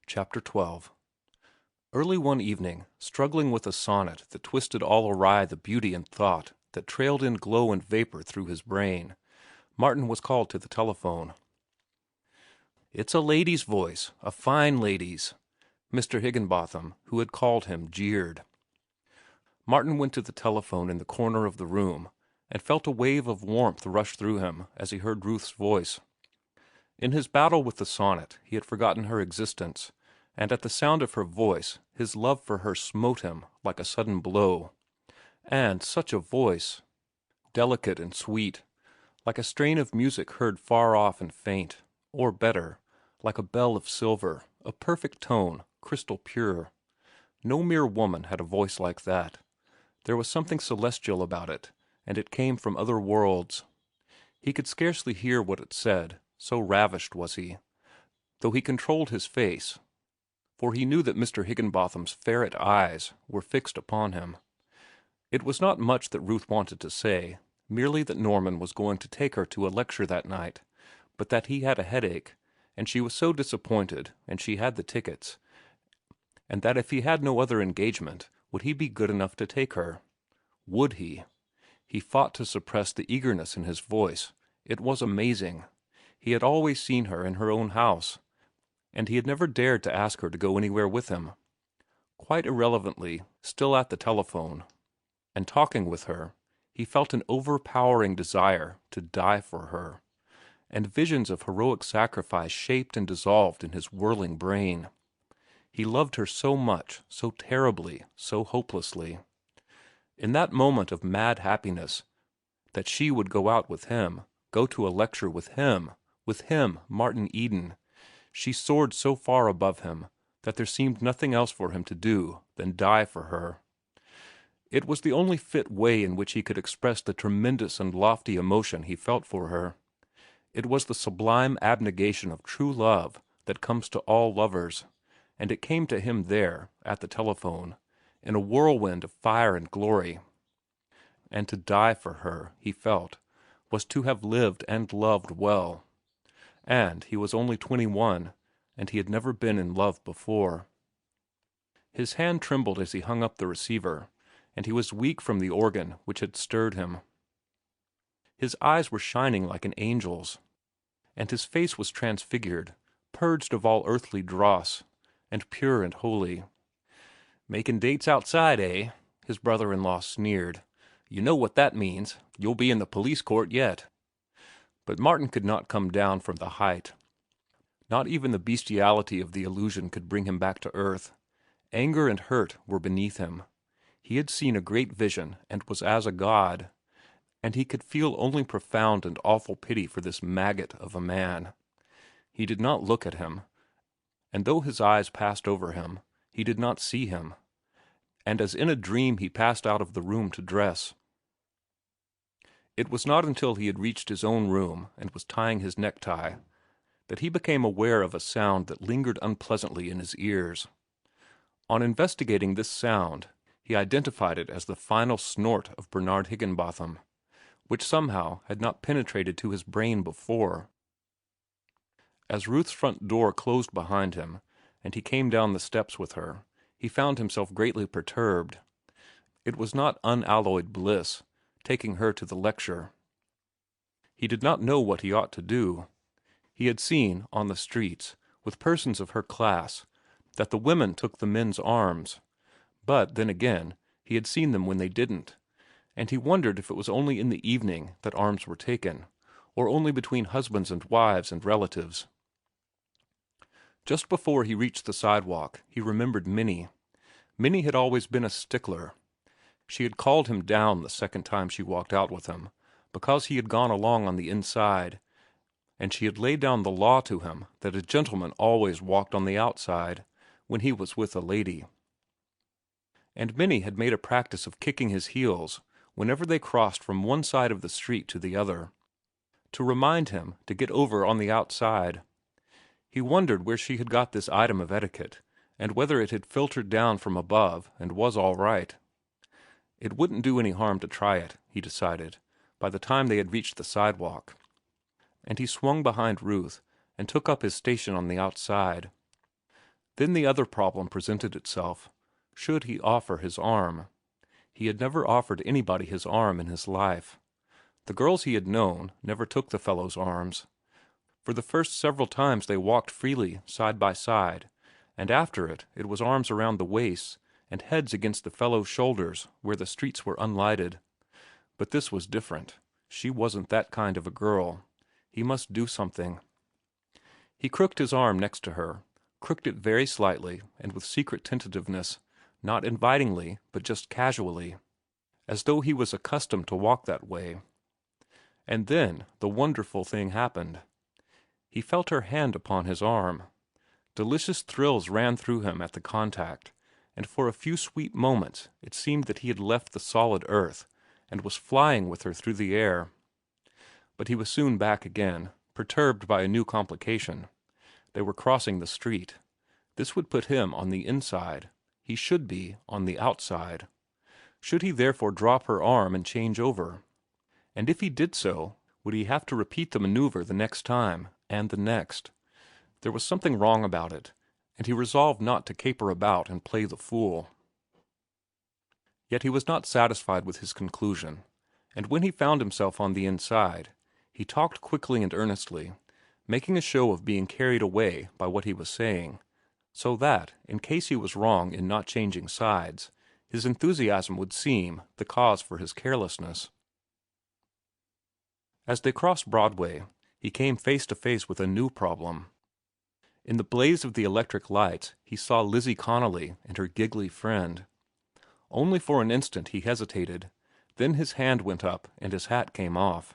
Chapter 12. Early one evening, struggling with a sonnet that twisted all awry the beauty and thought that trailed in glow and vapor through his brain, Martin was called to the telephone. "It's a lady's voice, a fine lady's," Mr. Higginbotham, who had called him, jeered. Martin went to the telephone in the corner of the room and felt a wave of warmth rush through him as he heard Ruth's voice. In his battle with the sonnet, he had forgotten her existence, and at the sound of her voice his love for her smote him like a sudden blow. And such a voice! Delicate and sweet, like a strain of music heard far off and faint, or better, like a bell of silver, a perfect tone, crystal pure. No mere woman had a voice like that. There was something celestial about it, and it came from other worlds. He could scarcely hear what it said, so ravished was he, though he controlled his face, for he knew that Mr. Higginbotham's ferret eyes were fixed upon him. It was not much that Ruth wanted to say, merely that Norman was going to take her to a lecture that night, but that he had a headache, and she was so disappointed, and she had the tickets, and that if he had no other engagement, would he be good enough to take her? Would he? He fought to suppress the eagerness in his voice. It was amazing. He had always seen her in her own house, and he had never dared to ask her to go anywhere with him. Quite irrelevantly, still at the telephone, and talking with her, he felt an overpowering desire to die for her, and visions of heroic sacrifice shaped and dissolved in his whirling brain. He loved her so much, so terribly, so hopelessly. In that moment of mad happiness, that she would go out with him, go to a lecture with him, Martin Eden, she soared so far above him that there seemed nothing else for him to do than die for her. It was the only fit way in which he could express the tremendous and lofty emotion he felt for her. It was the sublime abnegation of true love that comes to all lovers, and it came to him there, at the telephone, in a whirlwind of fire and glory. And to die for her, he felt, was to have lived and loved well. And he was only 21, and he had never been in love before. His hand trembled as he hung up the receiver, and he was weak from the organ which had stirred him. His eyes were shining like an angel's, and his face was transfigured, purged of all earthly dross, and pure and holy. "Making dates outside, eh?" his brother-in-law sneered. "You know what that means. You'll be in the police court yet." But Martin could not come down from the height. Not even the bestiality of the illusion could bring him back to earth. Anger and hurt were beneath him. He had seen a great vision and was as a god, and he could feel only profound and awful pity for this maggot of a man. He did not look at him, and though his eyes passed over him, he did not see him, and as in a dream he passed out of the room to dress. It was not until he had reached his own room and was tying his necktie that he became aware of a sound that lingered unpleasantly in his ears. On investigating this sound, he identified it as the final snort of Bernard Higginbotham, which somehow had not penetrated to his brain before. As Ruth's front door closed behind him, and he came down the steps with her, he found himself greatly perturbed. It was not unalloyed bliss, taking her to the lecture. He did not know what he ought to do. He had seen, on the streets, with persons of her class, that the women took the men's arms, but then again, he had seen them when they didn't, and he wondered if it was only in the evening that arms were taken, or only between husbands and wives and relatives. Just before he reached the sidewalk, he remembered Minnie. Minnie had always been a stickler. She had called him down the second time she walked out with him, because he had gone along on the inside, and she had laid down the law to him that a gentleman always walked on the outside when he was with a lady. And Minnie had made a practice of kicking his heels whenever they crossed from one side of the street to the other, to remind him to get over on the outside. He wondered where she had got this item of etiquette, and whether it had filtered down from above and was all right. It wouldn't do any harm to try it, he decided, by the time they had reached the sidewalk. And he swung behind Ruth and took up his station on the outside. Then the other problem presented itself. Should he offer his arm? He had never offered anybody his arm in his life. The girls he had known never took the fellow's arms. For the first several times they walked freely, side by side, and after it was arms around the waists and heads against the fellow's shoulders where the streets were unlighted. But this was different. She wasn't that kind of a girl. He must do something. He crooked his arm next to her, crooked it very slightly and with secret tentativeness, not invitingly, but just casually, as though he was accustomed to walk that way. And then the wonderful thing happened. He felt her hand upon his arm. Delicious thrills ran through him at the contact, and for a few sweet moments it seemed that he had left the solid earth and was flying with her through the air. But he was soon back again, perturbed by a new complication. They were crossing the street. This would put him on the inside. He should be on the outside. Should he therefore drop her arm and change over? And if he did so, would he have to repeat the maneuver the next time, and the next? There was something wrong about it, and he resolved not to caper about and play the fool. Yet he was not satisfied with his conclusion, and when he found himself on the inside, he talked quickly and earnestly, making a show of being carried away by what he was saying, so that, in case he was wrong in not changing sides, his enthusiasm would seem the cause for his carelessness. As they crossed Broadway, he came face to face with a new problem. In the blaze of the electric lights he saw Lizzie Connolly and her giggly friend. Only for an instant he hesitated, then his hand went up and his hat came off.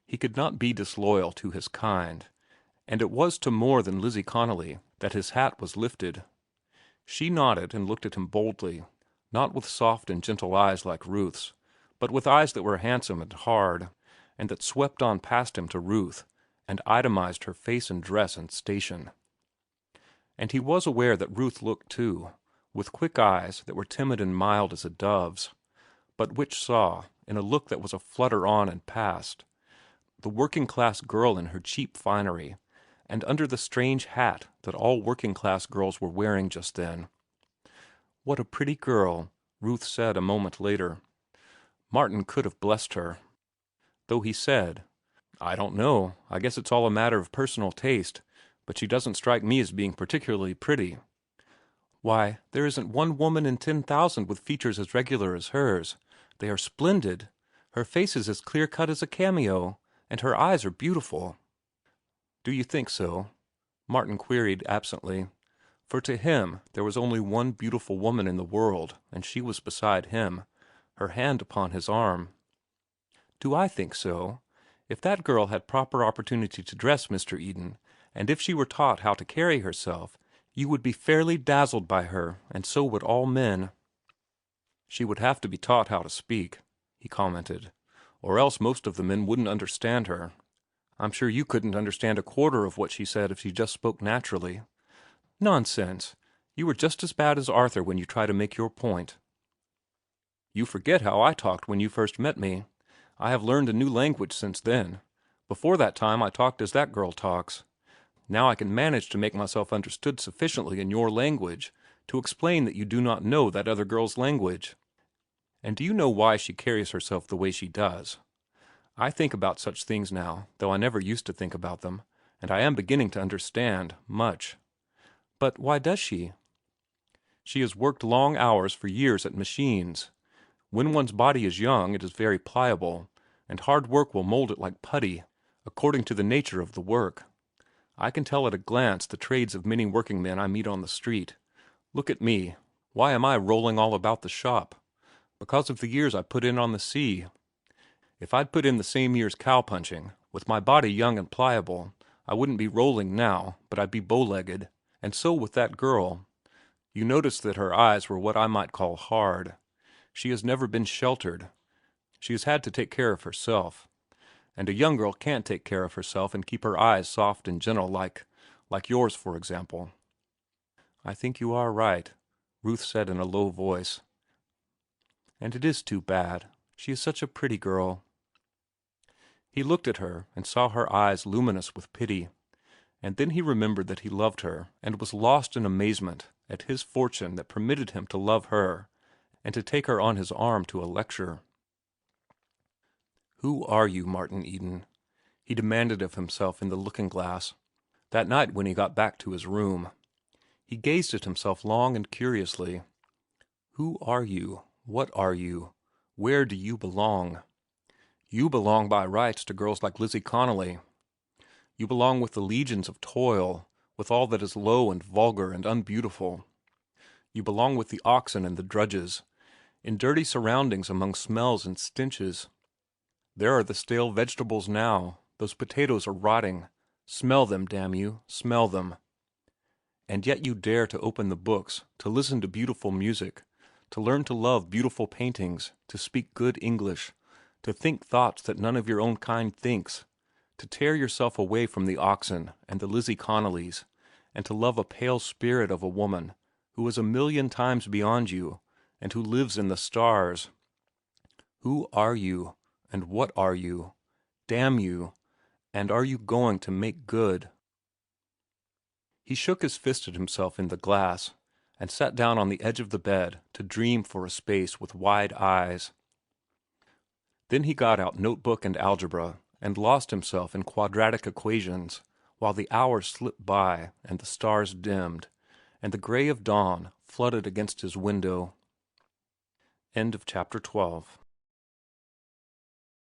He could not be disloyal to his kind, and it was to more than Lizzie Connolly that his hat was lifted. She nodded and looked at him boldly, not with soft and gentle eyes like Ruth's, but with eyes that were handsome and hard, and that swept on past him to Ruth, and itemized her face and dress and station. And he was aware that Ruth looked too, with quick eyes that were timid and mild as a dove's, but which saw, in a look that was a flutter on and past, the working-class girl in her cheap finery, and under the strange hat that all working-class girls were wearing just then. "What a pretty girl," Ruth said a moment later. Martin could have blessed her, though he said, "I don't know. I guess it's all a matter of personal taste, but she doesn't strike me as being particularly pretty." "Why, there isn't one woman in 10,000 with features as regular as hers. They are splendid. Her face is as clear-cut as a cameo, and her eyes are beautiful." "Do you think so?" Martin queried absently, for to him there was only one beautiful woman in the world, and she was beside him, her hand upon his arm. "Do I think so? If that girl had proper opportunity to dress, Mr. Eden, and if she were taught how to carry herself, you would be fairly dazzled by her, and so would all men." "She would have to be taught how to speak," he commented, "or else most of the men wouldn't understand her. I'm sure you couldn't understand a quarter of what she said if she just spoke naturally." "Nonsense. You are just as bad as Arthur when you try to make your point." "You forget how I talked when you first met me. I have learned a new language since then. Before that time I talked as that girl talks. Now I can manage to make myself understood sufficiently in your language to explain that you do not know that other girl's language. And do you know why she carries herself the way she does? I think about such things now, though I never used to think about them, and I am beginning to understand much." "But why does she?" "She has worked long hours for years at machines. When one's body is young, it is very pliable, and hard work will mold it like putty, according to the nature of the work. I can tell at a glance the trades of many working men I meet on the street. Look at me. Why am I rolling all about the shop? Because of the years I put in on the sea. If I'd put in the same years cow-punching, with my body young and pliable, I wouldn't be rolling now, but I'd be bow-legged. And so with that girl. You notice that her eyes were what I might call hard. She has never been sheltered. She has had to take care of herself. And a young girl can't take care of herself and keep her eyes soft and gentle like yours, for example." "I think you are right," Ruth said in a low voice. "And it is too bad. She is such a pretty girl." He looked at her and saw her eyes luminous with pity, And then he remembered that he loved her and was lost in amazement at his fortune that permitted him to love her and to take her on his arm to a lecture. "Who are you, Martin Eden?" he demanded of himself in the looking-glass, that night when he got back to his room. He gazed at himself long and curiously. Who are you? What are you? Where do you belong? You belong by rights to girls like Lizzie Connolly. You belong with the legions of toil, with all that is low and vulgar and unbeautiful. You belong with the oxen and the drudges, in dirty surroundings among smells and stenches. There are the stale vegetables now. Those potatoes are rotting. Smell them, damn you, smell them. And yet you dare to open the books, to listen to beautiful music, to learn to love beautiful paintings, to speak good English, to think thoughts that none of your own kind thinks, to tear yourself away from the oxen and the Lizzie Connollys, and to love a pale spirit of a woman who is a million times beyond you and who lives in the stars. Who are you, and what are you? Damn you, and are you going to make good? He shook his fist at himself in the glass, and sat down on the edge of the bed to dream for a space with wide eyes. Then he got out notebook and algebra, and lost himself in quadratic equations, while the hours slipped by, and the stars dimmed, and the gray of dawn flooded against his window. End of chapter 12.